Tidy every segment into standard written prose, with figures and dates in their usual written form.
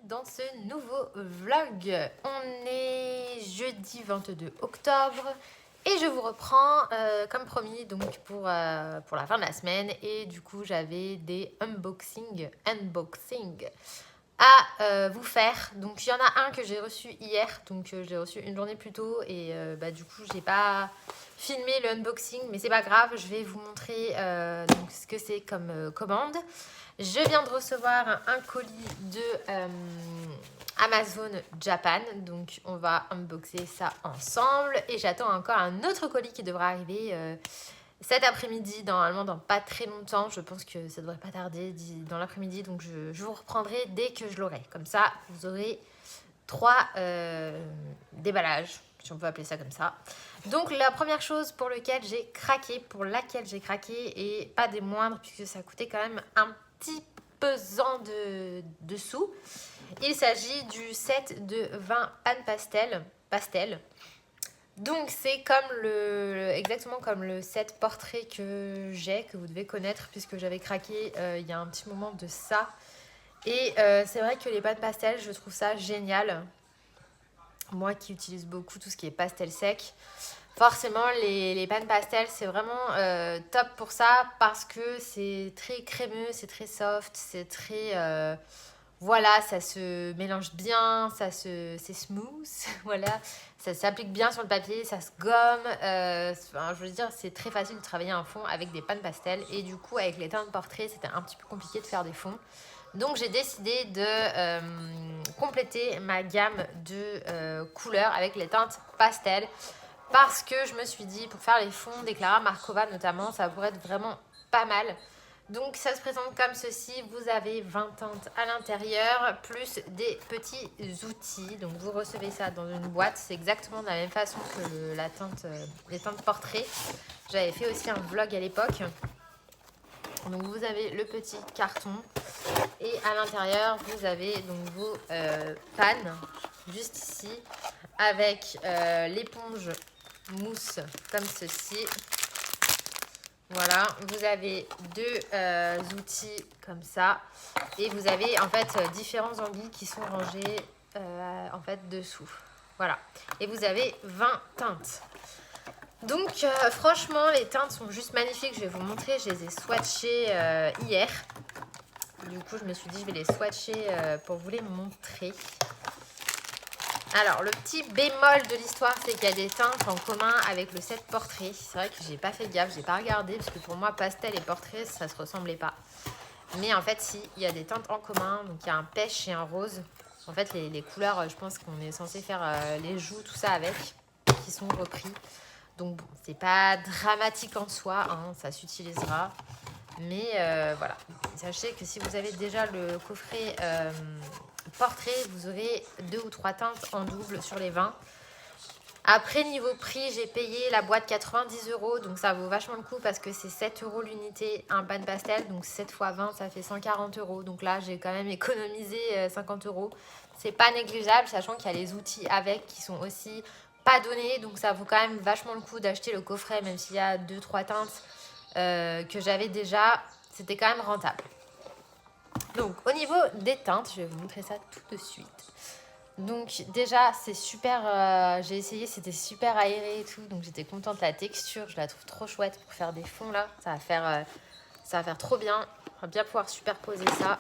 dans ce nouveau vlog. On est jeudi 22 octobre et je vous reprends comme promis donc pour la fin de la semaine. Et du coup j'avais des unboxing à vous faire. Donc il y en a un que j'ai reçu hier, donc je l'ai reçu une journée plus tôt et du coup j'ai pas filmé le unboxing, mais c'est pas grave, je vais vous montrer donc ce que c'est comme commande. Je viens de recevoir un colis de Amazon Japan, donc on va unboxer ça ensemble. Et j'attends encore un autre colis qui devra arriver cet après-midi, normalement dans pas très longtemps. Je pense que ça devrait pas tarder dans l'après-midi, donc je vous reprendrai dès que je l'aurai. Comme ça, vous aurez 3 déballages, si on peut appeler ça comme ça. Donc la première chose pour laquelle j'ai craqué, et pas des moindres puisque ça coûtait quand même un petit pesant de sous. Il s'agit du set de 20 pannes pastel. Donc c'est comme exactement comme le set portrait que vous devez connaître puisque j'avais craqué il y a un petit moment de ça. Et c'est vrai que les pannes pastel, je trouve ça génial. Moi qui utilise beaucoup tout ce qui est pastel sec, forcément les pannes pastel c'est vraiment top pour ça parce que c'est très crémeux, c'est très soft, c'est très... voilà, ça se mélange bien, c'est smooth, voilà, ça s'applique bien sur le papier, ça se gomme. Enfin, je veux dire, c'est très facile de travailler un fond avec des pannes pastel. Et du coup, avec les teintes de portrait, c'était un petit peu compliqué de faire des fonds. Donc, j'ai décidé de compléter ma gamme de couleurs avec les teintes pastel. Parce que je me suis dit, pour faire les fonds des Clara Markova notamment, ça pourrait être vraiment pas mal. Donc ça se présente comme ceci, vous avez 20 teintes à l'intérieur, plus des petits outils. Donc vous recevez ça dans une boîte, c'est exactement de la même façon que les teintes portrait. J'avais fait aussi un vlog à l'époque. Donc vous avez le petit carton et à l'intérieur vous avez donc vos pannes, juste ici, avec l'éponge mousse comme ceci. Voilà, vous avez deux outils comme ça et vous avez en fait différents embouts qui sont rangés en fait dessous. Voilà, et vous avez 20 teintes. Donc franchement les teintes sont juste magnifiques, je vais vous montrer, je les ai swatchées hier. Du coup je me suis dit je vais les swatcher pour vous les montrer. Alors, le petit bémol de l'histoire, c'est qu'il y a des teintes en commun avec le set portrait. C'est vrai que j'ai pas fait gaffe, j'ai pas regardé, parce que pour moi, pastel et portrait, ça se ressemblait pas. Mais en fait, si, il y a des teintes en commun. Donc, il y a un pêche et un rose. En fait, les couleurs, je pense qu'on est censé faire les joues, tout ça avec, qui sont repris. Donc, bon, c'est pas dramatique en soi, hein, ça s'utilisera. Mais voilà, sachez que si vous avez déjà le coffret portrait, vous aurez 2 ou 3 teintes en double sur les 20. Après, niveau prix, j'ai payé la boîte 90 €, donc ça vaut vachement le coup parce que c'est 7 € l'unité, un pan pastel, donc 7 x 20, ça fait 140 €. Donc là, j'ai quand même économisé 50 €. C'est pas négligeable, sachant qu'il y a les outils avec qui sont aussi pas donnés, donc ça vaut quand même vachement le coup d'acheter le coffret, même s'il y a 2-3 teintes que j'avais déjà, c'était quand même rentable. Donc au niveau des teintes, je vais vous montrer ça tout de suite. Donc déjà c'est super, j'ai essayé, c'était super aéré et tout, donc j'étais contente de la texture, je la trouve trop chouette pour faire des fonds là, ça va faire trop bien, on va bien pouvoir superposer ça.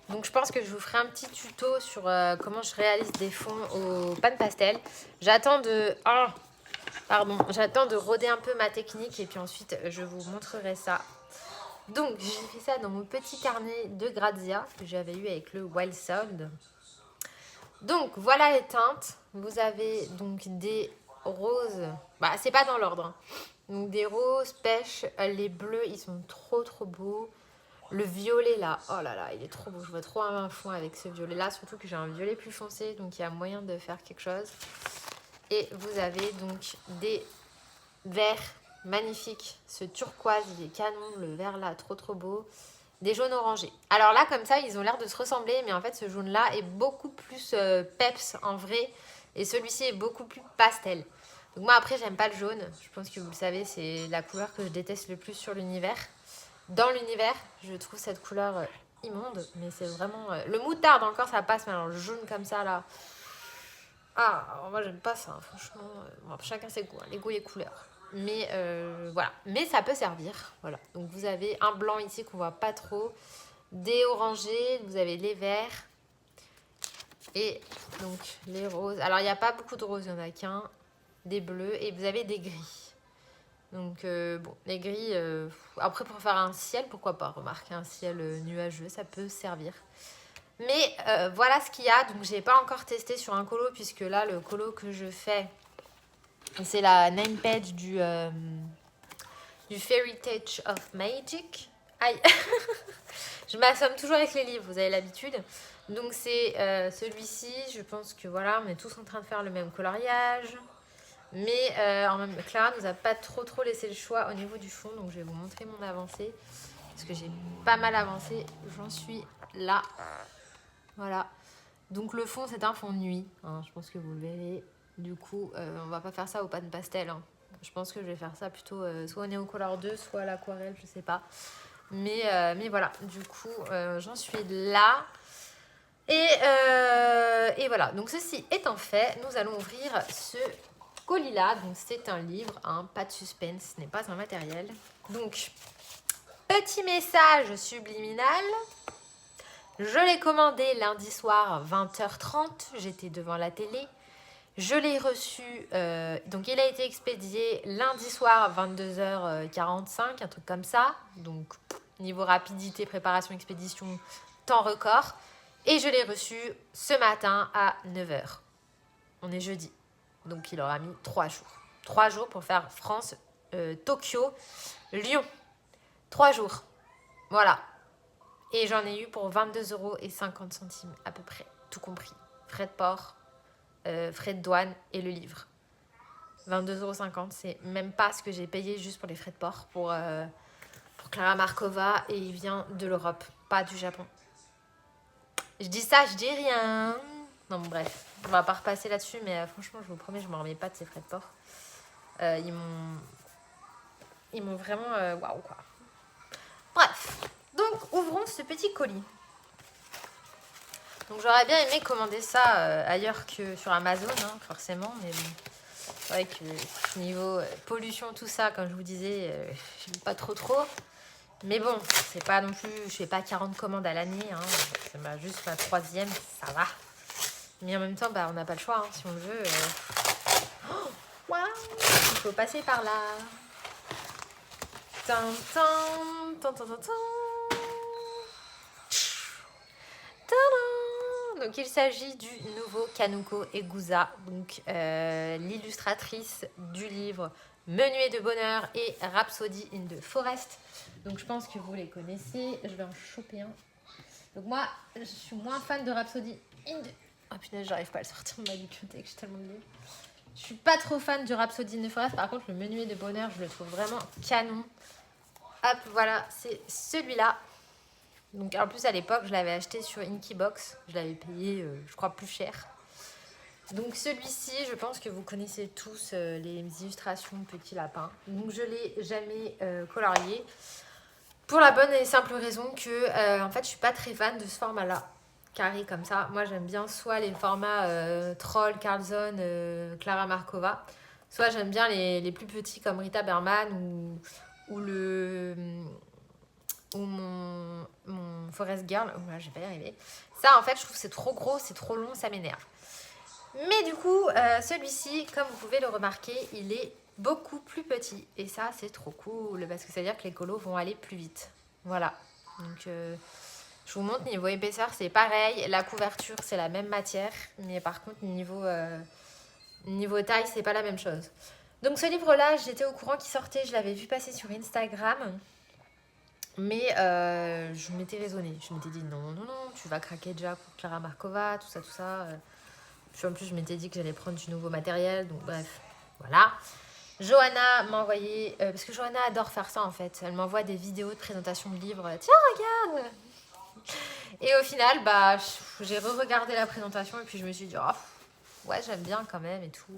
Donc je pense que je vous ferai un petit tuto sur comment je réalise des fonds au pan pastel. J'attends de roder un peu ma technique et puis ensuite je vous montrerai ça. Donc j'ai fait ça dans mon petit carnet de Grazia que j'avais eu avec le Wild Sound. Donc voilà les teintes. Vous avez donc des roses, c'est pas dans l'ordre, hein. Donc des roses, pêche, les bleus ils sont trop beaux. Le violet là, oh là là, il est trop beau, je vois trop un fond avec ce violet là, surtout que j'ai un violet plus foncé, donc il y a moyen de faire quelque chose. Et vous avez donc des verts magnifiques, ce turquoise il est canon, le vert là trop beau. Des jaunes orangés. Alors là comme ça ils ont l'air de se ressembler, mais en fait ce jaune là est beaucoup plus peps en vrai, et celui-ci est beaucoup plus pastel. Donc moi après j'aime pas le jaune, je pense que vous le savez, c'est la couleur que je déteste le plus sur l'univers. Dans l'univers, je trouve cette couleur immonde, mais c'est vraiment... le moutarde encore ça passe, mais alors le jaune comme ça là... Ah, alors moi j'aime pas ça, hein, franchement. Bon, chacun ses goûts, hein, les goûts, les couleurs. Mais voilà, mais ça peut servir. Voilà, donc vous avez un blanc ici qu'on voit pas trop, des orangés, vous avez les verts et donc les roses. Alors il n'y a pas beaucoup de roses, il n'y en a qu'un, des bleus et vous avez des gris. Donc bon, les gris, après pour faire un ciel, pourquoi pas, remarquez un ciel nuageux, ça peut servir. Mais voilà ce qu'il y a, donc j'ai pas encore testé sur un colo puisque là le colo que je fais, c'est la name page du Fairy Tale of Magic. Aïe. Je m'assomme toujours avec les livres, vous avez l'habitude. Donc c'est celui-ci, je pense que voilà, on est tous en train de faire le même coloriage. Mais en même Clara nous a pas trop laissé le choix au niveau du fond, donc je vais vous montrer mon avancée. Parce que j'ai pas mal avancé, j'en suis là. Voilà. Donc le fond c'est un fond nuit, hein, je pense que vous le verrez. Du coup, on va pas faire ça au pan pastel. Hein. Je pense que je vais faire ça plutôt soit au Neocolor 2, soit à l'aquarelle, je sais pas. Mais voilà, du coup, j'en suis là. Et voilà, donc ceci étant fait, nous allons ouvrir ce colis-là. Donc c'est un livre, hein, pas de suspense, ce n'est pas un matériel. Donc, petit message subliminal. Je l'ai commandé lundi soir 20h30, j'étais devant la télé. Je l'ai reçu, donc il a été expédié lundi soir 22h45, un truc comme ça. Donc niveau rapidité, préparation, expédition, temps record. Et je l'ai reçu ce matin à 9h. On est jeudi, donc il aura mis 3 jours. 3 jours pour faire France, Tokyo, Lyon. 3 jours, voilà. Et j'en ai eu pour 22,50 € à peu près, tout compris. Frais de port, frais de douane et le livre. 22,50 €, c'est même pas ce que j'ai payé juste pour les frais de port pour Clara Markova et il vient de l'Europe, pas du Japon. Je dis ça, je dis rien. Non, bon, bref, on va pas repasser là-dessus, mais franchement, je vous promets, je m'en remets pas de ces frais de port. Ils m'ont vraiment waouh quoi. Bref, donc ouvrons ce petit colis. Donc j'aurais bien aimé commander ça ailleurs que sur Amazon, hein, forcément, mais bon, c'est vrai que niveau pollution, tout ça, comme je vous disais, j'aime pas trop. Mais bon, c'est pas non plus, je fais pas 40 commandes à l'année, hein, c'est juste ma 3e, ça va. Mais en même temps, bah, on n'a pas le choix, hein, si on le veut. Oh, waouh, il faut passer par là. Donc il s'agit du nouveau Kanuko Egusa, donc l'illustratrice du livre Menuet de bonheur et Rhapsody in the Forest. Donc je pense que vous les connaissez. Je vais en choper un. Donc moi, je suis moins fan de Rhapsody in the... Oh punaise, j'arrive pas à le sortir de ma bibliothèque, j'ai tellement de livres. Je suis pas trop fan du Rhapsody in the Forest. Par contre, le Menuet de bonheur, je le trouve vraiment canon. Hop, voilà, c'est celui-là. Donc en plus à l'époque je l'avais acheté sur Inkybox, je l'avais payé je crois plus cher. Donc celui-ci je pense que vous connaissez tous les illustrations Petit Lapin. Donc je l'ai jamais colorié pour la bonne et simple raison que en fait je suis pas très fan de ce format là, carré comme ça. Moi j'aime bien soit les formats Troll, Carlson, Clara Markova, soit j'aime bien les plus petits comme Rita Berman ou mon Forest Girl. Oh là, je vais pas y arriver. Ça, en fait, je trouve que c'est trop gros, c'est trop long, ça m'énerve. Mais du coup, celui-ci, comme vous pouvez le remarquer, il est beaucoup plus petit. Et ça, c'est trop cool, parce que ça veut dire que les colos vont aller plus vite. Voilà. Donc, je vous montre, niveau épaisseur, c'est pareil. La couverture, c'est la même matière. Mais par contre, niveau taille, c'est pas la même chose. Donc, ce livre-là, j'étais au courant qu'il sortait. Je l'avais vu passer sur Instagram. Mais je m'étais raisonnée. Je m'étais dit non, tu vas craquer déjà pour Clara Markova, tout ça. Puis en plus, je m'étais dit que j'allais prendre du nouveau matériel. Donc bref, voilà. Johanna m'a envoyé... parce que Johanna adore faire ça en fait. Elle m'envoie des vidéos de présentation de livres. Tiens, regarde. Et au final, bah, j'ai re-regardé la présentation et puis je me suis dit, oh, ouais, j'aime bien quand même et tout.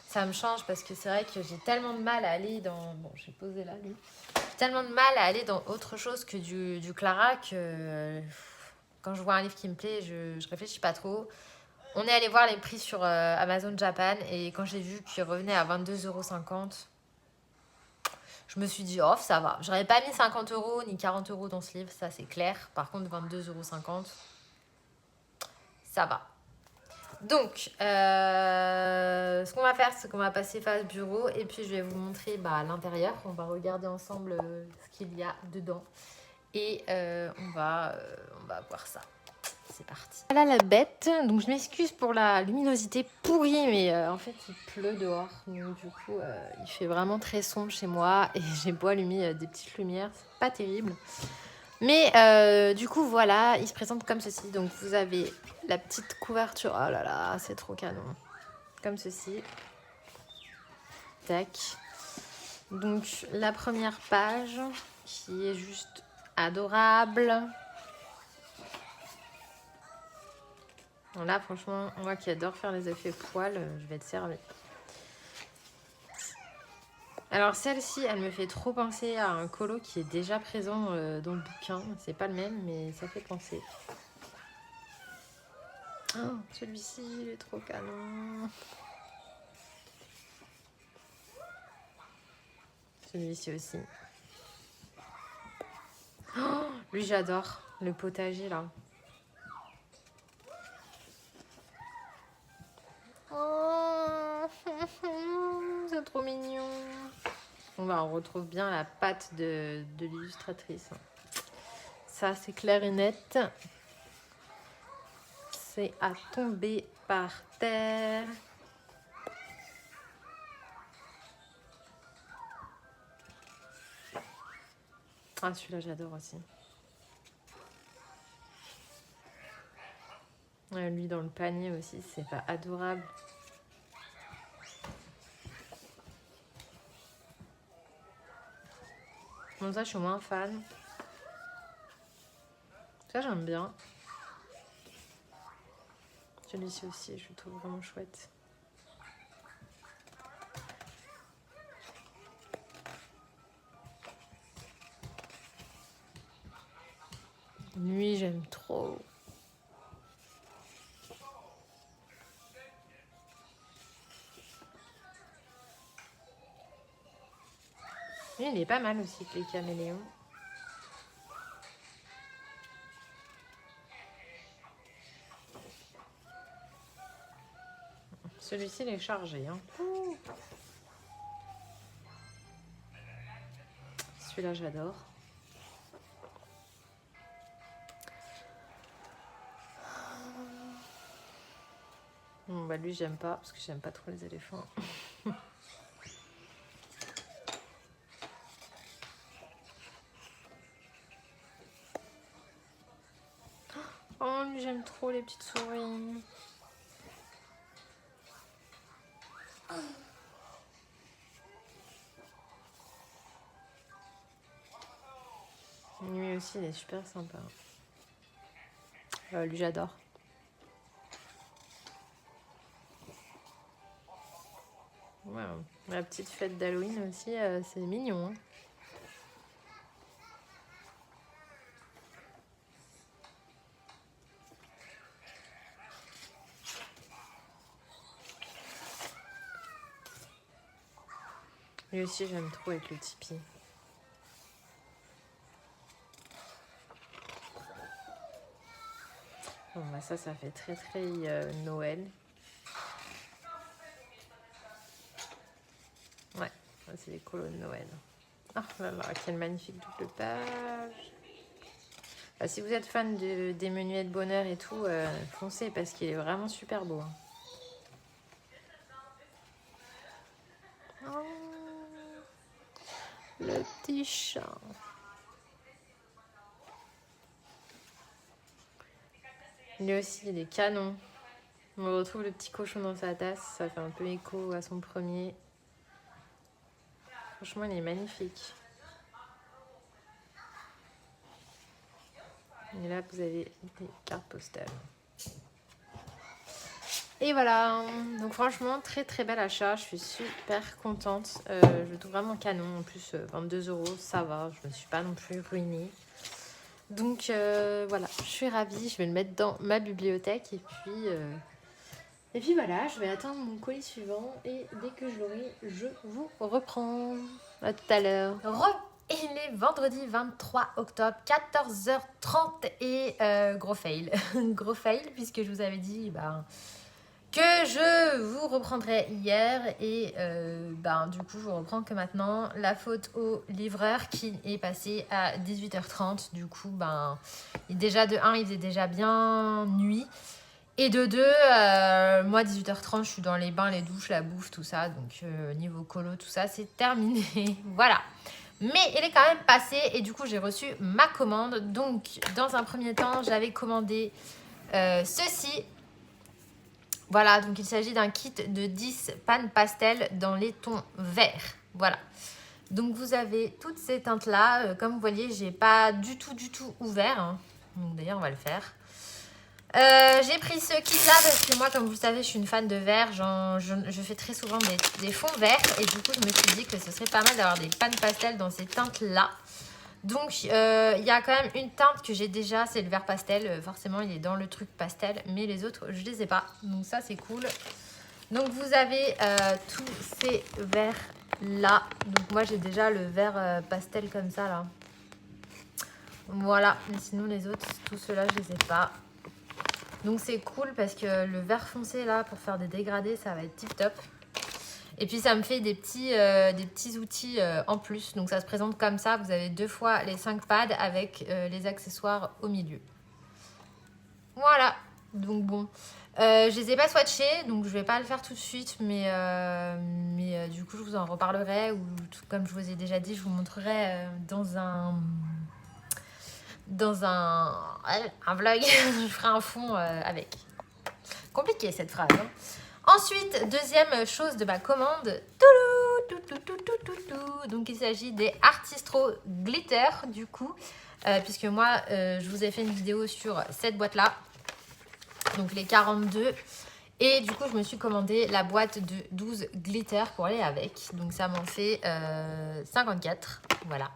Ça me change parce que c'est vrai que j'ai tellement de mal à aller dans... Bon, j'ai posé là, lui. tellement de mal à aller dans autre chose que du Clara que quand je vois un livre qui me plaît, je réfléchis pas trop. On est allé voir les prix sur Amazon Japan et quand j'ai vu qu'il revenait à 22,50 €, je me suis dit, oh, ça va. J'aurais pas mis 50 € ni 40 € dans ce livre, ça c'est clair. Par contre, 22,50 €, ça va. Donc, ce qu'on va faire, c'est qu'on va passer face bureau et puis je vais vous montrer l'intérieur. On va regarder ensemble ce qu'il y a dedans et on va voir ça. C'est parti. Voilà la bête. Donc, je m'excuse pour la luminosité pourrie, mais en fait, il pleut dehors. Donc, du coup, il fait vraiment très sombre chez moi et j'ai beau allumer des petites lumières. C'est pas terrible. Mais du coup, voilà, il se présente comme ceci. Donc, vous avez la petite couverture. Oh là là, c'est trop canon. Comme ceci. Tac. Donc, la première page qui est juste adorable. Là, franchement, moi qui adore faire les effets poils, je vais être servie. Alors, celle-ci, elle me fait trop penser à un colo qui est déjà présent dans le bouquin. C'est pas le même, mais ça fait penser. Oh, celui-ci, il est trop canon. Celui-ci aussi. Oh, lui, j'adore. Le potager, là. Oh, c'est trop mignon. On retrouve bien la patte de l'illustratrice. Ça, c'est clair et net. C'est à tomber par terre. Ah, celui-là, j'adore aussi. Ouais, lui, dans le panier aussi, c'est pas adorable. Bon, ça, je suis moins fan. Ça, j'aime bien. Celui-ci aussi, je le trouve vraiment chouette. Lui, j'aime trop. Lui, il est pas mal aussi que les caméléons. Celui-ci, il est chargé. Hein. Celui-là, j'adore. Bon, lui, j'aime pas, parce que j'aime pas trop les éléphants. Oh, lui, j'aime trop les petites souris. Lui aussi, il est super sympa. Lui, j'adore. Ouais, la petite fête d'Halloween aussi, c'est mignon. Hein. Lui aussi, j'aime trop avec le Tipeee. Bon, ça fait très très Noël. Ouais, c'est les colos de Noël. Oh là là, quelle magnifique double page. Si vous êtes fan des menuets de bonheur et tout, foncez parce qu'il est vraiment super beau. Hein. Oh, le petit chat. Lui aussi, il est canon. On retrouve le petit cochon dans sa tasse. Ça fait un peu écho à son premier. Franchement, il est magnifique. Et là, vous avez des cartes postales. Et voilà, donc franchement, très très bel achat. Je suis super contente. Je le trouve vraiment canon. En plus, 22 euros, ça va. Je ne me suis pas non plus ruinée. Donc voilà, je suis ravie. Je vais le mettre dans ma bibliothèque. Et puis voilà, je vais attendre mon colis suivant. Et dès que je l'aurai, je vous reprends. À tout à l'heure. Il est vendredi 23 octobre, 14h30 et gros fail. Gros fail, puisque je vous avais dit que je vous reprendrai hier. Et du coup, je vous reprends que maintenant. La faute au livreur qui est passé à 18h30. Du coup, déjà de 1, il faisait déjà bien nuit. Et de 2, moi 18h30, je suis dans les bains, les douches, la bouffe, tout ça. Donc niveau colo, tout ça, c'est terminé. Voilà. Mais il est quand même passé et du coup, j'ai reçu ma commande. Donc, dans un premier temps, j'avais commandé ceci. Voilà, donc il s'agit d'un kit de 10 pannes pastel dans les tons verts. Voilà. Donc, vous avez toutes ces teintes-là. Comme vous voyez, j'ai pas du tout ouvert. Hein. Donc, d'ailleurs, on va le faire. J'ai pris ce kit là parce que moi, comme vous le savez, je suis une fan de vert. Je fais très souvent des fonds verts et du coup je me suis dit que ce serait pas mal d'avoir des pannes pastel dans ces teintes là. Donc il y a quand même une teinte que j'ai déjà, c'est le vert pastel. Forcément il est dans le truc pastel, mais les autres je les ai pas, donc ça c'est cool. Donc vous avez tous ces verts là. Donc moi j'ai déjà le vert pastel comme ça là. Voilà, mais sinon les autres, tous ceux-là je les ai pas. Donc c'est cool parce que le vert foncé là pour faire des dégradés ça va être tip top. Et puis ça me fait des petits outils en plus. Donc ça se présente comme ça. Vous avez 2 fois les 5 pads avec les accessoires au milieu. Voilà. Donc bon. Je les ai pas swatchés. Donc je vais pas le faire tout de suite. Mais du coup je vous en reparlerai. Ou comme je vous ai déjà dit, je vous montrerai dans un vlog. Je ferai un fond avec. Compliqué cette phrase. Hein. Ensuite, deuxième chose de ma commande. Donc il s'agit des Artistro Glitter du coup. Puisque moi, je vous ai fait une vidéo sur cette boîte-là. Donc les 42. Et du coup, je me suis commandé la boîte de 12 glitter pour aller avec. Donc ça m'en fait 54. Voilà.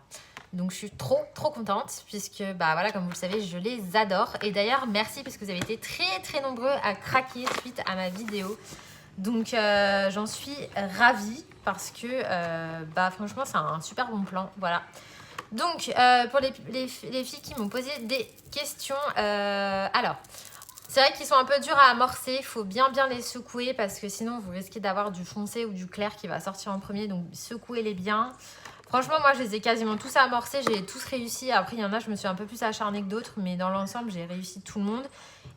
Donc je suis trop contente puisque voilà, comme vous le savez, je les adore. Et d'ailleurs merci parce que vous avez été très nombreux à craquer suite à ma vidéo. Donc j'en suis ravie parce que franchement c'est un super bon plan. Voilà. Donc pour les filles qui m'ont posé des questions, alors c'est vrai qu'ils sont un peu durs à amorcer, il faut bien les secouer parce que sinon vous risquez d'avoir du foncé ou du clair qui va sortir en premier, donc secouez-les bien. Franchement, moi, je les ai quasiment tous amorcés. J'ai tous réussi. Après, il y en a, je me suis un peu plus acharnée que d'autres. Mais dans l'ensemble, j'ai réussi tout le monde.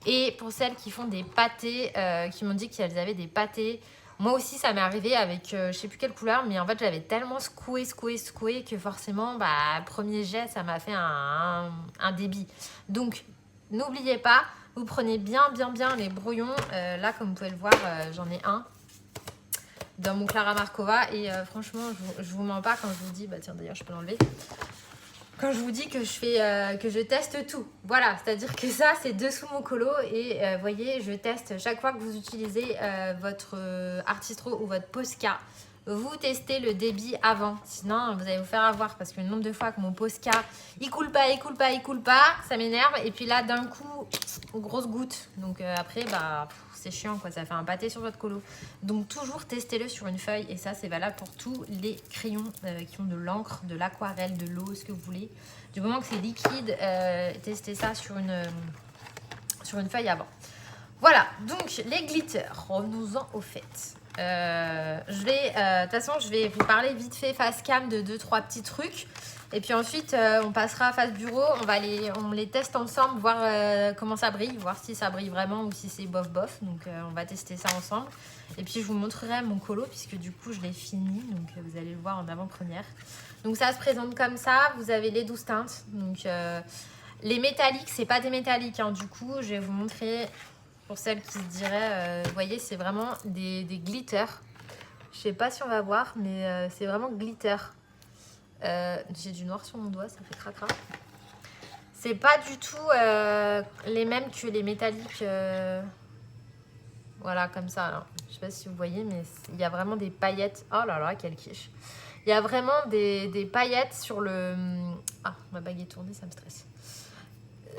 Et pour celles qui font des pâtés, qui m'ont dit qu'elles avaient des pâtés, moi aussi, ça m'est arrivé avec, je sais plus quelle couleur. Mais en fait, j'avais tellement secoué que forcément, premier jet, ça m'a fait un débit. Donc, n'oubliez pas, vous prenez bien les brouillons. Là, comme vous pouvez le voir, j'en ai un dans mon Clara Markova et franchement je vous mens pas quand je vous dis tiens d'ailleurs je peux l'enlever quand je vous dis que je teste tout. Voilà, c'est à dire que ça c'est dessous mon colo et voyez, je teste chaque fois que vous utilisez votre Artistro ou votre Posca. Vous testez le débit avant, sinon vous allez vous faire avoir parce que le nombre de fois que mon Posca il coule pas, ça m'énerve et puis là d'un coup grosse goutte, donc après c'est chiant quoi, ça fait un pâté sur votre colo. Donc toujours testez-le sur une feuille et ça c'est valable pour tous les crayons qui ont de l'encre, de l'aquarelle, de l'eau, ce que vous voulez. Du moment que c'est liquide, testez ça sur une feuille avant. Voilà, donc les glitters, revenons-en au fait. De toute façon, je vais vous parler vite fait face cam de 2-3 petits trucs. Et puis ensuite, on passera face bureau. On les teste ensemble, voir comment ça brille, voir si ça brille vraiment ou si c'est bof. Donc, on va tester ça ensemble. Et puis, je vous montrerai mon colo puisque du coup, je l'ai fini. Donc, vous allez le voir en avant-première. Donc, ça se présente comme ça. Vous avez les 12 teintes. Donc, les métalliques, c'est pas des métalliques. Hein. Du coup, je vais vous montrer... Pour celles qui se diraient, vous voyez, c'est vraiment des glitters. Je sais pas si on va voir, mais c'est vraiment glitter. J'ai du noir sur mon doigt, ça fait cracra. C'est pas du tout les mêmes que les métalliques. Voilà, comme ça. Alors, je sais pas si vous voyez, mais il y a vraiment des paillettes. Oh là là, quelle quiche. Il y a vraiment des paillettes sur le... Ah, ma bague est tournée, ça me stresse.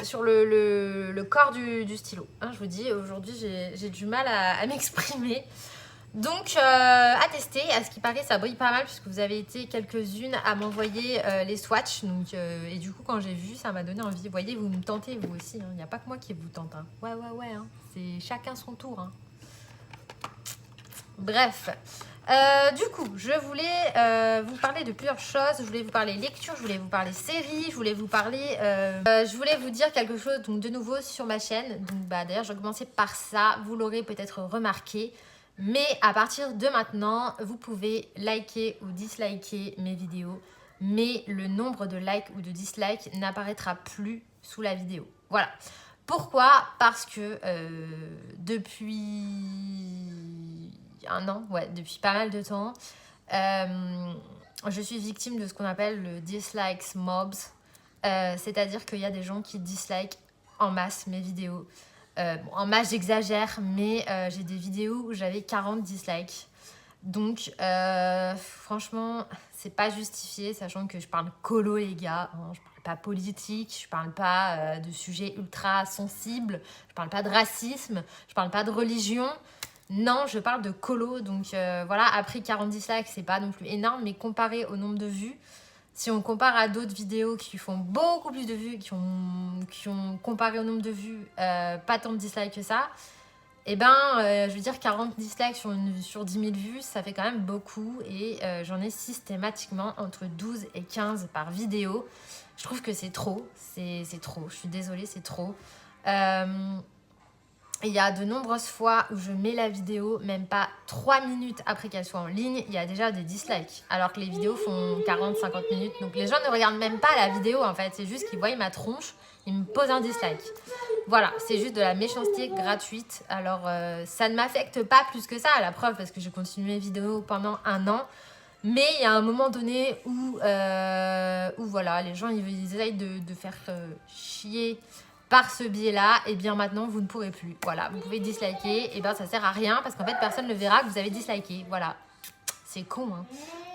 Sur le corps du stylo. Hein, je vous dis, aujourd'hui, j'ai du mal à m'exprimer. Donc, à tester. À ce qui paraît, ça brille pas mal puisque vous avez été quelques-unes à m'envoyer les swatchs. Donc, et du coup, quand j'ai vu, ça m'a donné envie. Vous voyez, vous me tentez, vous aussi. Il n'y a pas que moi qui vous tente. Hein. Ouais. Hein. C'est chacun son tour. Hein. Bref. Du coup, je voulais vous parler de plusieurs choses. Je voulais vous parler lecture, je voulais vous parler série, je voulais vous parler... je voulais vous dire quelque chose donc, de nouveau sur ma chaîne. Donc, d'ailleurs, je vais commencer par ça. Vous l'aurez peut-être remarqué. Mais à partir de maintenant, vous pouvez liker ou disliker mes vidéos. Mais le nombre de likes ou de dislikes n'apparaîtra plus sous la vidéo. Voilà. Pourquoi? Parce que depuis un an, ouais, depuis pas mal de temps, je suis victime de ce qu'on appelle le dislikes mobs. C'est-à-dire qu'il y a des gens qui dislikent en masse mes vidéos. En masse, j'exagère, mais j'ai des vidéos où j'avais 40 dislikes. Donc, franchement, c'est pas justifié, sachant que je parle colo, les gars. Hein, je parle pas politique, je parle pas de sujets ultra sensibles, je parle pas de racisme, je parle pas de religion. Non, je parle de colo. Donc, voilà, après 40 dislikes, c'est pas non plus énorme, mais comparé au nombre de vues, si on compare à d'autres vidéos qui font beaucoup plus de vues, qui ont comparé au nombre de vues, pas tant de dislikes que ça, eh ben, je veux dire, 40 dislikes sur 10 000 vues, ça fait quand même beaucoup. Et j'en ai systématiquement entre 12 et 15 par vidéo. Je trouve que c'est trop. C'est trop. Je suis désolée, c'est trop. Il y a de nombreuses fois où je mets la vidéo, même pas 3 minutes après qu'elle soit en ligne, il y a déjà des dislikes. Alors que les vidéos font 40-50 minutes. Donc les gens ne regardent même pas la vidéo en fait. C'est juste qu'ils voient ma tronche, ils me posent un dislike. Voilà, c'est juste de la méchanceté gratuite. Alors ça ne m'affecte pas plus que ça, à la preuve, parce que j'ai continué mes vidéos pendant un an. Mais il y a un moment donné où voilà, les gens ils essayent de faire chier par ce biais-là, et bien maintenant vous ne pourrez plus. Voilà, vous pouvez disliker, et bien ça sert à rien parce qu'en fait personne ne verra que vous avez disliké. Voilà, c'est con. Hein.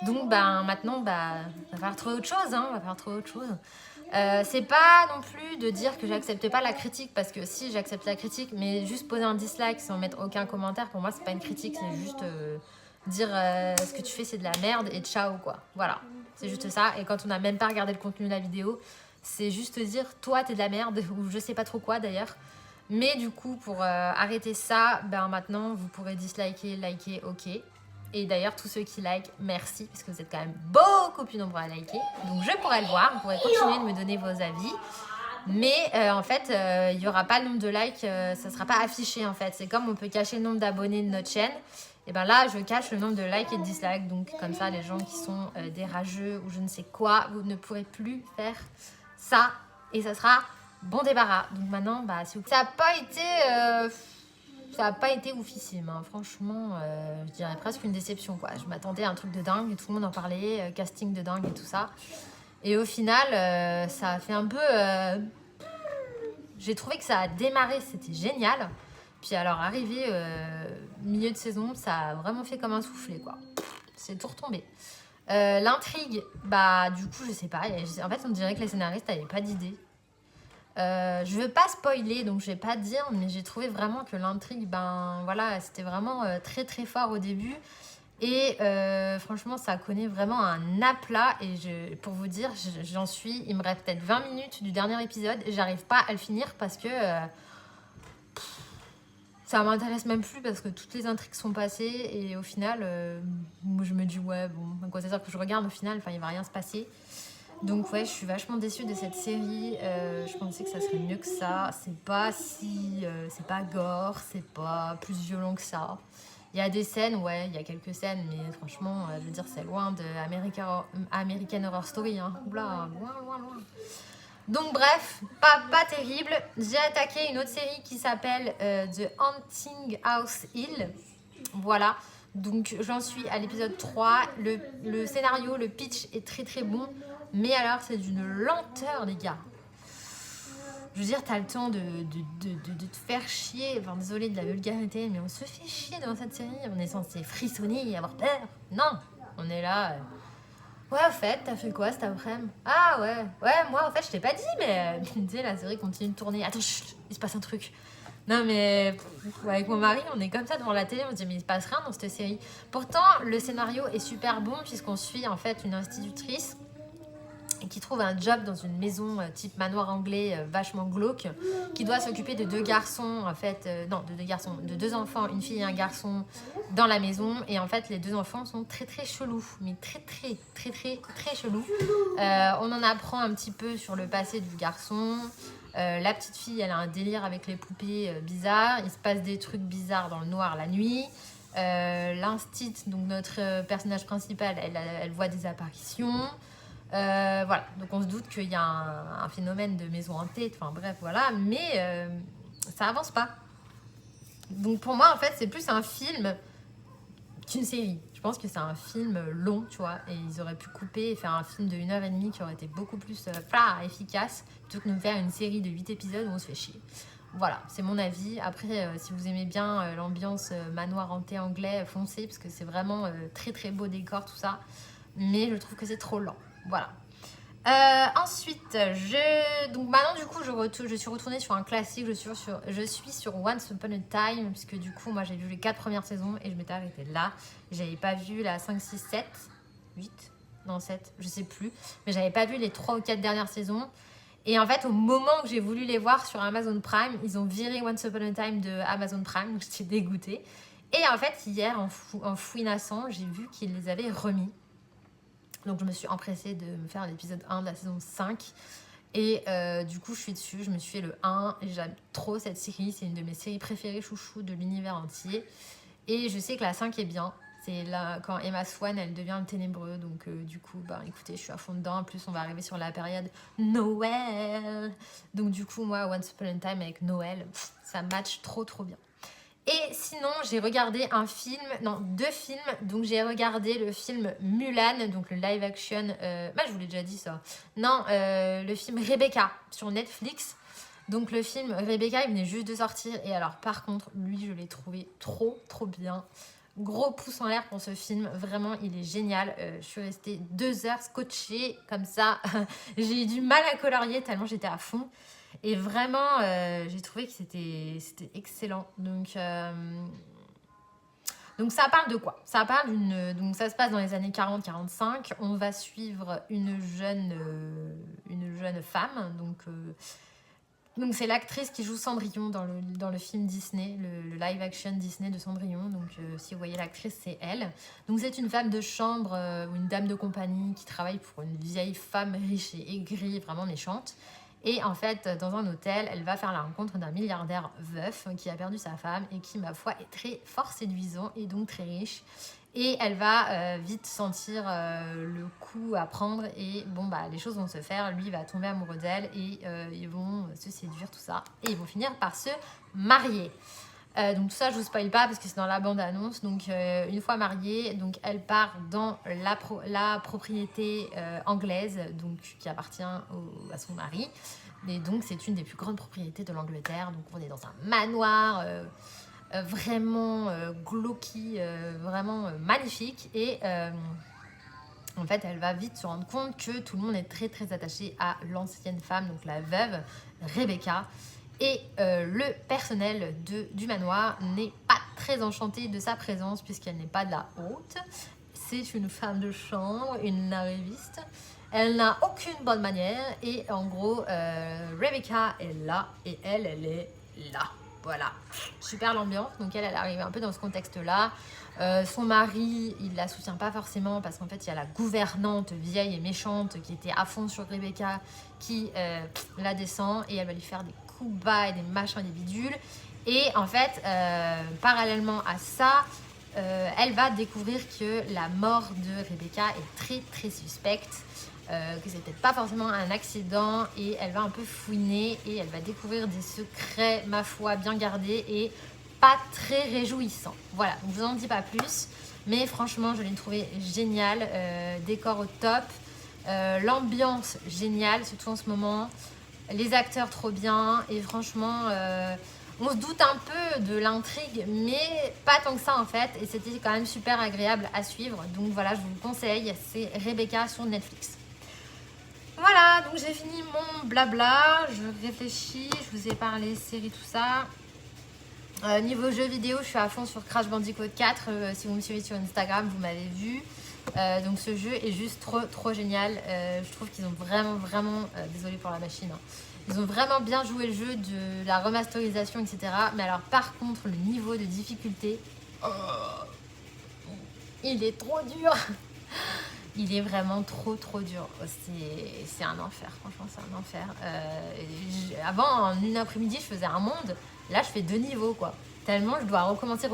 Donc maintenant, va falloir trouver autre chose. Hein, va falloir trouver autre chose. C'est pas non plus de dire que j'accepte pas la critique, parce que si j'accepte la critique, mais juste poser un dislike sans mettre aucun commentaire, pour moi c'est pas une critique, c'est juste dire ce que tu fais c'est de la merde et ciao quoi. Voilà, c'est juste ça. Et quand on n'a même pas regardé le contenu de la vidéo, c'est juste dire toi t'es de la merde, ou je sais pas trop quoi d'ailleurs. Mais du coup pour arrêter ça, maintenant vous pourrez disliker, liker, ok. Et d'ailleurs tous ceux qui like, merci, parce que vous êtes quand même beaucoup plus nombreux à liker. Donc je pourrais le voir, vous pourrez continuer de me donner vos avis. Mais en fait, il n'y aura pas le nombre de likes, ça ne sera pas affiché en fait. C'est comme on peut cacher le nombre d'abonnés de notre chaîne. Et bien là, je cache le nombre de likes et de dislikes. Donc comme ça, les gens qui sont des rageux ou je ne sais quoi, vous ne pourrez plus faire ça. Et ça sera bon débarras. Donc maintenant, si vous... Ça n'a pas été oufissime. Hein. Franchement, je dirais presque une déception. Quoi. Je m'attendais à un truc de dingue, tout le monde en parlait, casting de dingue et tout ça. Et au final, ça a fait un peu... J'ai trouvé que ça a démarré, c'était génial. Puis alors, arrivé milieu de saison, ça a vraiment fait comme un soufflet, quoi. C'est tout retombé. L'intrigue, du coup, je sais pas. En fait, on dirait que les scénaristes n'avaient pas d'idée. Je veux pas spoiler, donc je vais pas dire, mais j'ai trouvé vraiment que l'intrigue, voilà, c'était vraiment très très fort au début. Et franchement, ça connaît vraiment un aplat. Et pour vous dire, il me reste peut-être 20 minutes du dernier épisode et j'arrive pas à le finir parce que ça m'intéresse même plus, parce que toutes les intrigues sont passées et au final, je me dis ouais, bon, quoi, c'est ça que je regarde au final, il va rien se passer. Donc ouais, je suis vachement déçue de cette série. Je pensais que ça serait mieux que ça. C'est pas gore, c'est pas plus violent que ça. Il y a des scènes, ouais, il y a quelques scènes, mais franchement, je veux dire, c'est loin de American Horror Story. Hein. Oula, loin. Donc bref, pas terrible. J'ai attaqué une autre série qui s'appelle The Haunting House Hill. Voilà. Donc j'en suis à l'épisode 3. Le scénario, le pitch est très très bon. Mais alors c'est d'une lenteur, les gars. Je veux dire, t'as le temps de te faire chier. Enfin, désolé de la vulgarité, mais on se fait chier dans cette série. On est censé frissonner et avoir peur. Non, on est là. Ouais, au fait, t'as fait quoi cet après-midi? Ah ouais, moi, au fait, je t'ai pas dit, mais tu sais, la série continue de tourner. Attends, chut, il se passe un truc. Non, mais avec mon mari, on est comme ça devant la télé, on se dit, mais il se passe rien dans cette série. Pourtant, le scénario est super bon, puisqu'on suit en fait une institutrice qui trouve un job dans une maison type manoir anglais vachement glauque, qui doit s'occuper de deux garçons, en fait, de deux enfants, une fille et un garçon dans la maison. Et en fait, les deux enfants sont très très chelous, mais très chelous. On en apprend un petit peu sur le passé du garçon. La petite fille, elle a un délire avec les poupées bizarres. Il se passe des trucs bizarres dans le noir la nuit. L'instit, donc notre personnage principal, elle voit des apparitions. Voilà, donc on se doute qu'il y a un phénomène de maison hantée, enfin bref, voilà, mais ça avance pas. Donc pour moi, en fait, c'est plus un film qu'une série. Je pense que c'est un film long, tu vois, et ils auraient pu couper et faire un film de 1h30 qui aurait été beaucoup plus efficace, plutôt que de nous faire une série de 8 épisodes où on se fait chier. Voilà, c'est mon avis. Après, si vous aimez bien l'ambiance manoir hanté anglais, foncez, parce que c'est vraiment très beau décor, tout ça. Mais je trouve que c'est trop lent. Voilà. Ensuite, donc maintenant du coup je suis retournée sur un classique, je suis sur Once Upon a Time, puisque du coup moi j'ai vu les 4 premières saisons et je m'étais arrêtée là. J'avais pas vu la 5, 6, 7, 8, non 7, je sais plus, mais j'avais pas vu les 3 ou 4 dernières saisons. Et en fait, au moment où j'ai voulu les voir sur Amazon Prime, ils ont viré Once Upon a Time de Amazon Prime, donc j'étais dégoûtée. Et en fait, hier, en fouinassant, j'ai vu qu'ils les avaient remis. Donc je me suis empressée de me faire l'épisode 1 de la saison 5. Et du coup je suis dessus, je me suis fait le 1. Et j'aime trop cette série, c'est une de mes séries préférées chouchou de l'univers entier. Et je sais que la 5 est bien. C'est là quand Emma Swan elle devient le ténébreux. Donc du coup bah écoutez, je suis à fond dedans. En plus on va arriver sur la période Noël. Donc du coup moi Once Upon a Time avec Noël, ça match trop bien. Et sinon, j'ai regardé deux films. Donc, j'ai regardé le film Mulan, donc le live action. Je vous l'ai déjà dit ça. Non, le film Rebecca sur Netflix. Donc, le film Rebecca, il venait juste de sortir. Et alors, par contre, lui, je l'ai trouvé trop bien. Gros pouce en l'air pour ce film. Vraiment, il est génial. Je suis restée 2 heures scotchée comme ça. J'ai eu du mal à colorier tellement j'étais à fond. Et vraiment, j'ai trouvé que c'était excellent. Donc ça parle de quoi? Ça parle donc ça se passe dans les années 40-45. On va suivre une jeune femme. Donc c'est l'actrice qui joue Cendrillon dans le film Disney, le live action Disney de Cendrillon. Donc si vous voyez l'actrice, c'est elle. Donc c'est une femme de chambre ou une dame de compagnie qui travaille pour une vieille femme riche et aigrie, vraiment méchante. Et en fait, dans un hôtel, elle va faire la rencontre d'un milliardaire veuf qui a perdu sa femme et qui, ma foi, est très fort séduisant et donc très riche. Et elle va vite sentir le coup à prendre et bon, bah, les choses vont se faire. Lui va tomber amoureux d'elle et ils vont se séduire, tout ça. Et ils vont finir par se marier. Donc tout ça je vous spoil pas parce que c'est dans la bande annonce. Donc une fois mariée, donc elle part dans la propriété anglaise, donc qui appartient à son mari. Et donc c'est une des plus grandes propriétés de l'Angleterre. Donc on est dans un manoir vraiment glauque, vraiment magnifique. Et en fait elle va vite se rendre compte que tout le monde est très attaché à l'ancienne femme, donc la veuve Rebecca. Et le personnel du manoir n'est pas très enchanté de sa présence puisqu'elle n'est pas de la haute. C'est une femme de chambre, une arriviste. Elle n'a aucune bonne manière et en gros, Rebecca est là et elle est là. Voilà, super l'ambiance. Donc elle arrive un peu dans ce contexte-là. Son mari, il la soutient pas forcément parce qu'en fait, il y a la gouvernante vieille et méchante qui était à fond sur Rebecca qui la descend et elle va lui faire des coups bas et des machins, des bidules. Et en fait, parallèlement à ça, elle va découvrir que la mort de Rebecca est très suspecte. Que c'est peut-être pas forcément un accident et elle va un peu fouiner et elle va découvrir des secrets, ma foi, bien gardés et pas très réjouissants. Voilà, donc je vous en dis pas plus, mais franchement, je l'ai trouvé génial, décor au top, l'ambiance géniale, surtout en ce moment. les acteurs trop bien, et franchement, on se doute un peu de l'intrigue, mais pas tant que ça en fait, et c'était quand même super agréable à suivre. Donc voilà, je vous le conseille, c'est Rebecca sur Netflix. Voilà, donc j'ai fini mon blabla, je réfléchis, je vous ai parlé série, tout ça. Niveau jeux vidéo, je suis à fond sur Crash Bandicoot 4. Si vous me suivez sur Instagram, vous m'avez vu. Donc ce jeu est juste trop génial. Je trouve qu'ils ont vraiment, désolée pour la machine, hein. Ils ont vraiment bien joué le jeu, de la remasterisation, etc. Mais alors par contre, le niveau de difficulté, il est trop dur. Il est vraiment trop dur. C'est un enfer, franchement, c'est un enfer. Avant, en une après-midi, je faisais un monde. Là, je fais 2 niveaux, quoi. Tellement, je dois recommencer.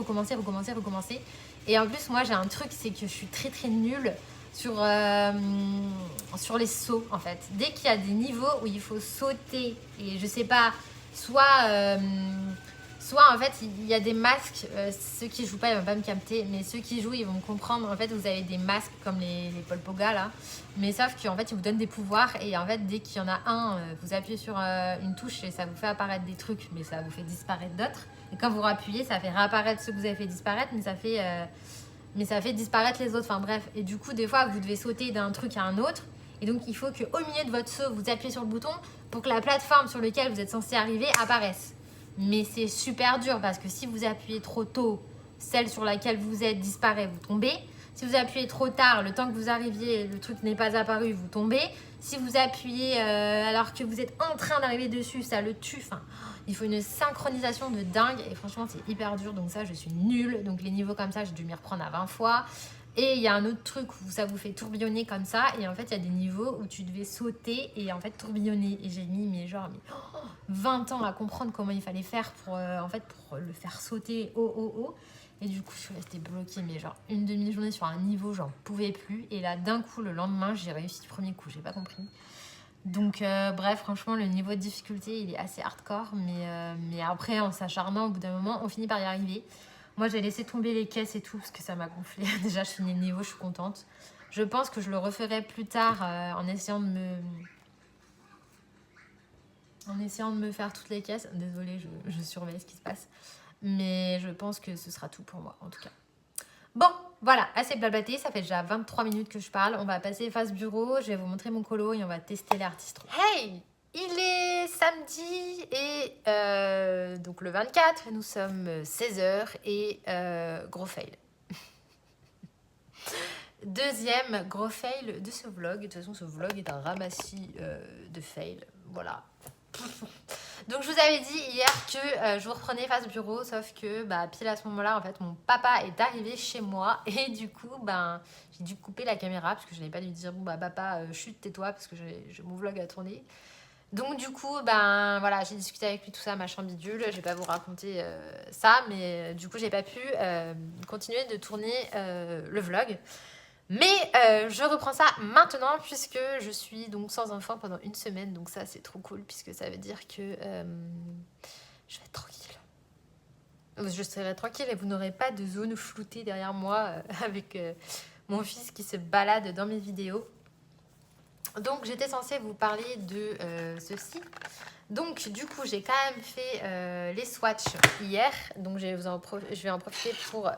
Et en plus, moi, j'ai un truc, c'est que je suis très nulle sur les sauts, en fait. Dès qu'il y a des niveaux où il faut sauter, et je sais pas, soit en fait il y a des masques, ceux qui jouent pas ils vont pas me capter, mais ceux qui jouent ils vont me comprendre. En fait vous avez des masques comme les Paul Poga là, mais sauf qu'en fait ils vous donnent des pouvoirs, et en fait dès qu'il y en a un, vous appuyez sur une touche et ça vous fait apparaître des trucs, mais ça vous fait disparaître d'autres, et quand vous rappuyez ça fait réapparaître ceux que vous avez fait disparaître, mais ça fait disparaître les autres, enfin bref. Et du coup des fois vous devez sauter d'un truc à un autre, et donc il faut qu'au milieu de votre saut vous appuyez sur le bouton pour que la plateforme sur laquelle vous êtes censé arriver apparaisse. Mais c'est super dur parce que si vous appuyez trop tôt, celle sur laquelle vous êtes disparaît, vous tombez. Si vous appuyez trop tard, le temps que vous arriviez, le truc n'est pas apparu, vous tombez. Si vous appuyez alors que vous êtes en train d'arriver dessus, ça le tue. Enfin, il faut une synchronisation de dingue, et franchement c'est hyper dur. Donc ça, je suis nulle. Donc les niveaux comme ça, j'ai dû m'y reprendre à 20 fois. Et il y a un autre truc où ça vous fait tourbillonner comme ça. Et en fait, il y a des niveaux où tu devais sauter et en fait tourbillonner. Et j'ai mis 20 ans à comprendre comment il fallait faire pour le faire sauter haut. Et du coup, je suis restée bloquée, mais genre une demi-journée sur un niveau, j'en pouvais plus. Et là, d'un coup, le lendemain, j'ai réussi le premier coup. J'ai pas compris. Donc, bref, franchement, le niveau de difficulté, il est assez hardcore. Mais après, en s'acharnant, au bout d'un moment, on finit par y arriver. Moi, j'ai laissé tomber les caisses et tout parce que ça m'a gonflé. Déjà, je finis le niveau, je suis contente. Je pense que je le referai plus tard en essayant de me faire toutes les caisses. Désolée, je surveille ce qui se passe. Mais je pense que ce sera tout pour moi, en tout cas. Bon, voilà, assez blablaté. Ça fait déjà 23 minutes que je parle. On va passer face bureau. Je vais vous montrer mon colo et on va tester l'artiste. Hey! Il est samedi et donc le 24, nous sommes 16h et gros fail. Deuxième gros fail de ce vlog. De toute façon, ce vlog est un ramassis de fail. Voilà. Donc je vous avais dit hier que je vous reprenais face bureau, sauf que pile à ce moment-là, en fait, mon papa est arrivé chez moi et du coup, j'ai dû couper la caméra parce que je n'avais pas dû dire bon papa, chute, tais-toi parce que j'ai mon vlog à tourner. Donc du coup, voilà, j'ai discuté avec lui, tout ça, machin bidule. Je vais pas vous raconter ça, mais du coup, j'ai pas pu continuer de tourner le vlog. Mais je reprends ça maintenant puisque je suis donc sans enfant pendant 1 semaine. Donc ça, c'est trop cool puisque ça veut dire que je vais être tranquille. Je serai tranquille et vous n'aurez pas de zone floutée derrière moi avec mon fils qui se balade dans mes vidéos. Donc j'étais censée vous parler de ceci. Donc du coup j'ai quand même fait les swatchs hier. Donc je vais en profiter pour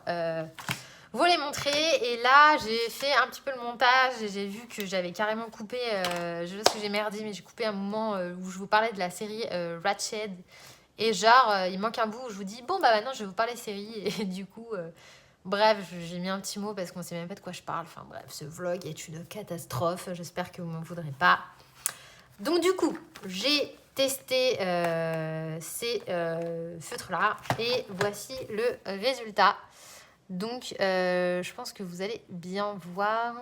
vous les montrer. Et là j'ai fait un petit peu le montage et j'ai vu que j'avais carrément coupé, je sais ce que j'ai merdé, mais j'ai coupé un moment où je vous parlais de la série Ratched. Et genre il manque un bout où je vous dis bon maintenant je vais vous parler série. Et du coup... bref, j'ai mis un petit mot parce qu'on sait même pas de quoi je parle. Enfin bref, ce vlog est une catastrophe. J'espère que vous m'en voudrez pas. Donc du coup, j'ai testé ces feutres-là. Et voici le résultat. Donc, je pense que vous allez bien voir.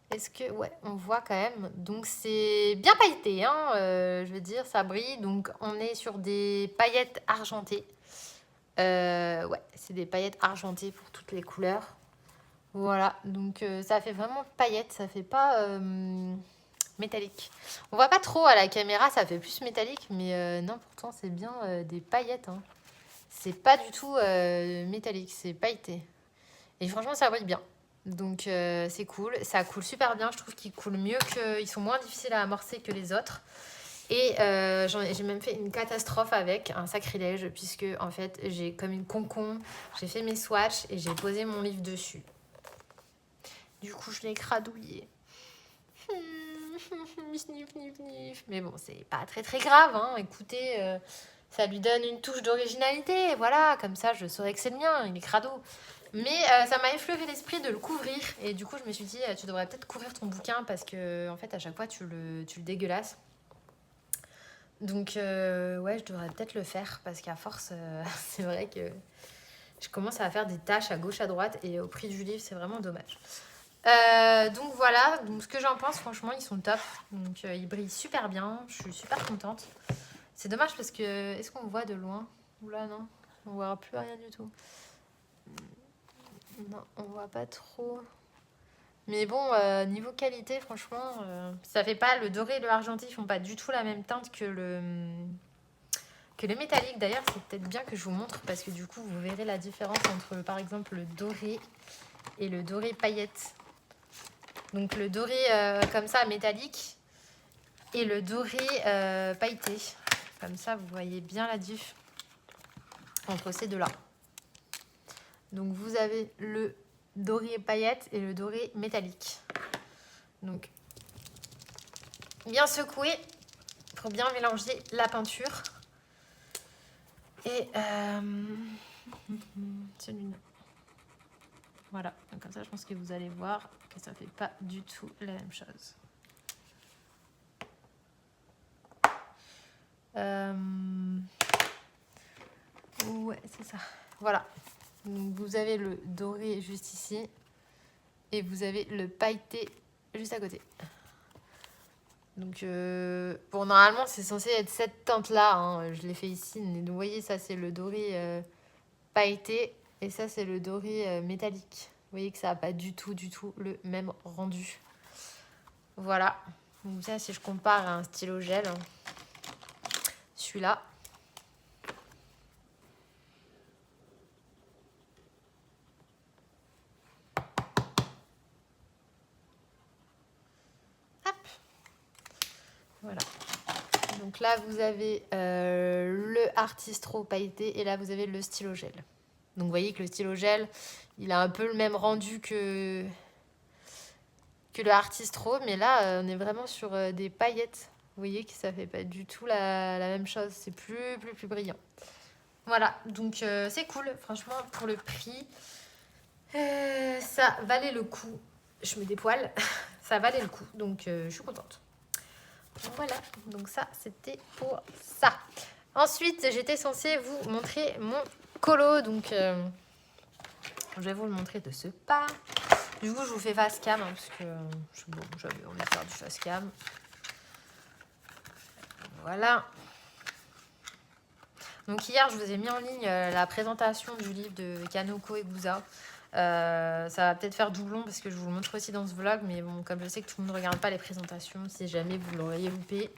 Est-ce que... Ouais, on voit quand même. Donc, c'est bien pailleté, hein, je veux dire, ça brille. Donc, on est sur des paillettes argentées. Ouais, c'est des paillettes argentées pour toutes les couleurs. Voilà, donc ça fait vraiment paillettes, ça fait pas métallique. On voit pas trop à la caméra, ça fait plus métallique, mais non, pourtant c'est bien des paillettes, hein. C'est pas du tout métallique, c'est pailleté. Et franchement, ça brille bien. Donc c'est cool, ça coule super bien, je trouve qu'ils coulent mieux ils sont moins difficiles à amorcer que les autres. Et j'ai même fait une catastrophe avec, un sacrilège, puisque en fait j'ai comme une concon, j'ai fait mes swatchs et j'ai posé mon livre dessus. Du coup je l'ai cradouillé. Mais bon, c'est pas très très grave, hein. Écoutez, ça lui donne une touche d'originalité, voilà, comme ça je saurais que c'est le mien, il est crado. Mais ça m'a effleuré l'esprit de le couvrir, et du coup je me suis dit, tu devrais peut-être couvrir ton bouquin, parce que en fait à chaque fois tu le dégueulasses. Donc ouais, je devrais peut-être le faire, parce qu'à force, c'est vrai que je commence à faire des tâches à gauche à droite, et au prix du livre, c'est vraiment dommage. Donc voilà, donc ce que j'en pense, franchement, ils sont top. Donc ils brillent super bien, je suis super contente. C'est dommage parce que, est-ce qu'on voit de loin? Oula, non, on voit plus rien du tout. Non, on voit pas trop. Mais bon, niveau qualité, franchement, ça fait pas, le doré et le argenté, ils font pas du tout la même teinte que le métallique. D'ailleurs, c'est peut-être bien que je vous montre, parce que du coup, vous verrez la différence entre, par exemple, le doré et le doré paillette. Donc le doré comme ça, métallique, et le doré pailleté. Comme ça, vous voyez bien la diff entre ces deux-là. Donc vous avez le doré paillette et le doré métallique. Donc bien secouer pour bien mélanger la peinture. Et celui-là. Voilà, donc comme ça je pense que vous allez voir que ça fait pas du tout la même chose. Ouais, c'est ça. Voilà. Donc, vous avez le doré juste ici. Et vous avez le pailleté juste à côté. Donc, bon, normalement, c'est censé être cette teinte-là. Hein. Je l'ai fait ici. Donc, vous voyez, ça, c'est le doré pailleté. Et ça, c'est le doré métallique. Vous voyez que ça n'a pas du tout le même rendu. Voilà. Donc, ça, si je compare à un stylo gel, hein, celui-là. Voilà. Donc là, vous avez le Artistro pailleté et là, vous avez le stylo gel. Donc vous voyez que le stylo gel, il a un peu le même rendu que le Artistro, mais là, on est vraiment sur des paillettes. Vous voyez que ça fait pas du tout la même chose. C'est plus brillant. Voilà, donc c'est cool. Franchement, pour le prix, ça valait le coup. Je me dépoile. Ça valait le coup, donc je suis contente. Voilà, donc ça, c'était pour ça. Ensuite, j'étais censée vous montrer mon colo, donc je vais vous le montrer de ce pas. Du coup, je vous fais face cam, hein, parce que bon, j'avais envie de faire du face cam. Voilà. Donc hier, je vous ai mis en ligne la présentation du livre de Kanoko Egusa. Ça va peut-être faire doublon parce que je vous le montre aussi dans ce vlog, mais bon, comme je sais que tout le monde ne regarde pas les présentations, si jamais vous l'auriez loupé.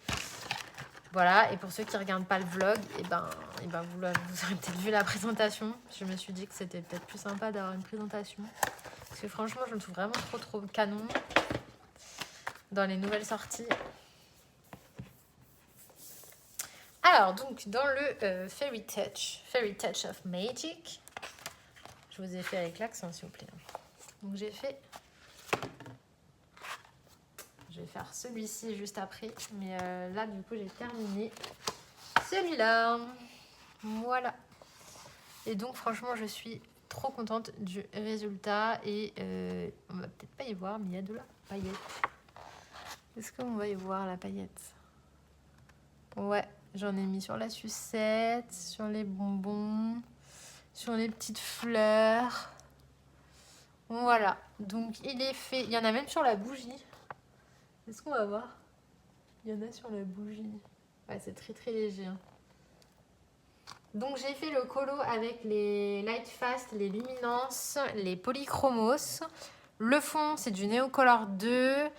Voilà, et pour ceux qui ne regardent pas le vlog, vous aurez peut-être vu la présentation. Je me suis dit que c'était peut-être plus sympa d'avoir une présentation. Parce que franchement, je le trouve vraiment trop canon dans les nouvelles sorties. Alors, donc, dans le Fairy Touch of Magic, je vous ai fait avec l'accent, s'il vous plaît. Donc, je vais faire celui-ci juste après. Mais là, du coup, j'ai terminé celui-là. Voilà. Et donc, franchement, je suis trop contente du résultat. Et on va peut-être pas y voir, mais il y a de la paillette. Est-ce qu'on va y voir la paillette? Ouais, j'en ai mis sur la sucette, sur les bonbons, sur les petites fleurs. Voilà, donc il est fait. Il y en a même sur la bougie. Est-ce qu'on va voir? Il y en a sur la bougie. Ouais, c'est très léger. Hein. Donc j'ai fait le colo avec les Light Fast, les Luminance, les Polychromos. Le fond, c'est du Neocolor 2.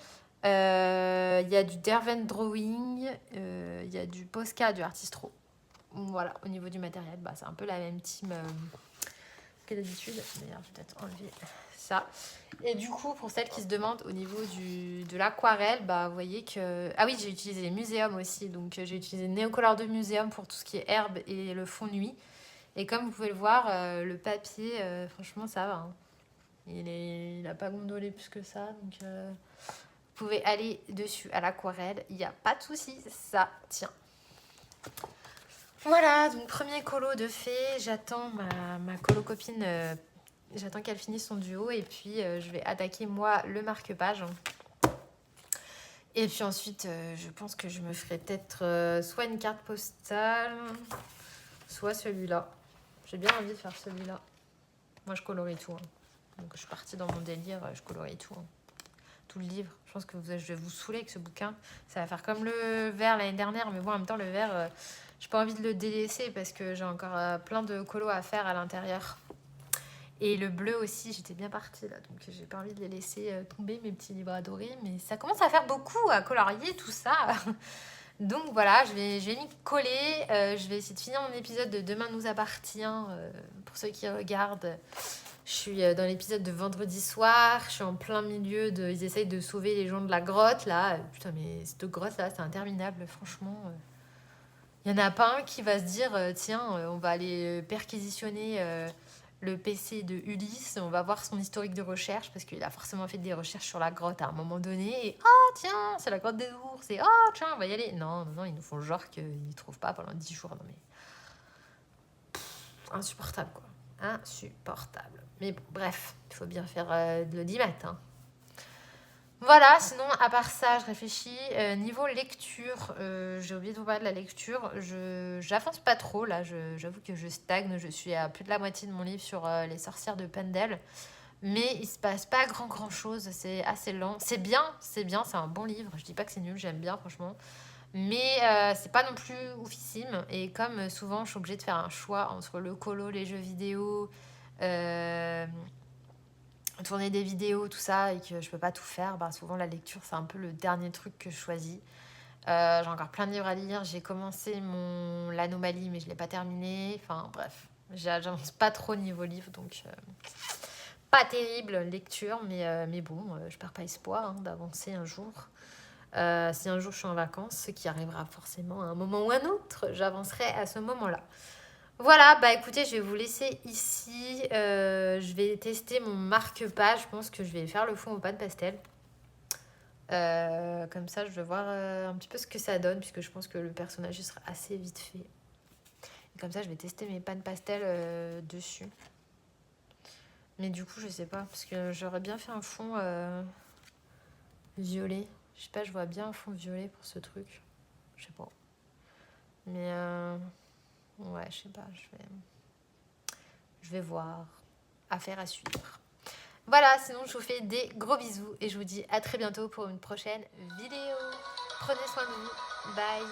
Il y a du Derwent Drawing. Il y a du Posca, du Artistro. Voilà, au niveau du matériel, c'est un peu la même team que d'habitude. D'ailleurs, je vais peut-être enlever ça. Et du coup, pour celles qui se demandent au niveau de l'aquarelle, bah, vous voyez que... Ah oui, j'ai utilisé les muséums aussi. Donc, j'ai utilisé Neocolor de Muséum pour tout ce qui est herbe et le fond nuit. Et comme vous pouvez le voir, le papier, franchement, ça va. Hein. Il n'a pas gondolé plus que ça. Donc, vous pouvez aller dessus à l'aquarelle. Il n'y a pas de souci, ça tient. Voilà, donc premier colo de fait. J'attends ma colo copine... J'attends qu'elle finisse son duo et puis je vais attaquer moi le marque-page. Et puis ensuite, je pense que je me ferai peut-être soit une carte postale, soit celui-là. J'ai bien envie de faire celui-là. Moi, je colorie tout. Hein. Donc, je suis partie dans mon délire, je colorie tout. Hein. Tout le livre. Je pense que je vais vous saouler avec ce bouquin. Ça va faire comme le vert l'année dernière. Mais bon, en même temps, le vert, j'ai pas envie de le délaisser parce que j'ai encore plein de colos à faire à l'intérieur. Et le bleu aussi, j'étais bien partie là, donc j'ai pas envie de les laisser tomber, mes petits livres adorés. Mais ça commence à faire beaucoup à colorier tout ça. Donc voilà, je vais m'y coller. Je vais essayer de finir mon épisode de Demain nous appartient. Pour ceux qui regardent, je suis dans l'épisode de vendredi soir. Je suis en plein milieu de... Ils essayent de sauver les gens de la grotte là. Putain, mais cette grotte là, c'est interminable, franchement. Il y en a pas un qui va se dire, tiens, on va aller perquisitionner... le PC de Ulysse, on va voir son historique de recherche parce qu'il a forcément fait des recherches sur la grotte à un moment donné et tiens, c'est la grotte des ours et tiens, on va y aller. Non, ils nous font genre qu'ils ne trouvent pas pendant 10 jours. Non mais insupportable quoi. Insupportable. Mais bon, bref, il faut bien faire de l'audimat. Hein. Voilà, sinon à part ça, je réfléchis. Niveau lecture, j'ai oublié de vous parler de la lecture. J'avance pas trop là, j'avoue que je stagne. Je suis à plus de la moitié de mon livre sur les sorcières de Pendel. Mais il se passe pas grand chose, c'est assez lent. C'est bien, c'est un bon livre. Je dis pas que c'est nul, j'aime bien franchement. Mais c'est pas non plus oufissime. Et comme souvent, je suis obligée de faire un choix entre le colo, les jeux vidéo... tourner des vidéos, tout ça, et que je peux pas tout faire, bah, souvent la lecture, c'est un peu le dernier truc que je choisis. J'ai encore plein de livres à lire. J'ai commencé l'anomalie, mais je l'ai pas terminé. Enfin, bref, j'avance pas trop niveau livre, donc pas terrible lecture, mais bon, je perds pas espoir hein, d'avancer un jour. Si un jour je suis en vacances, ce qui arrivera forcément à un moment ou un autre, j'avancerai à ce moment-là. Voilà, bah écoutez, je vais vous laisser ici. Je vais tester mon marque-page. Je pense que je vais faire le fond au pâte pastel. Comme ça, je vais voir un petit peu ce que ça donne, puisque je pense que le personnage il sera assez vite fait. Et comme ça, je vais tester mes pâtes pastel dessus. Mais du coup, je sais pas, parce que j'aurais bien fait un fond violet. Je sais pas, je vois bien un fond violet pour ce truc. Je sais pas. Mais ouais, je sais pas, je vais voir. Affaire à suivre. Voilà, sinon je vous fais des gros bisous et je vous dis à très bientôt pour une prochaine vidéo. Prenez soin de vous. Bye.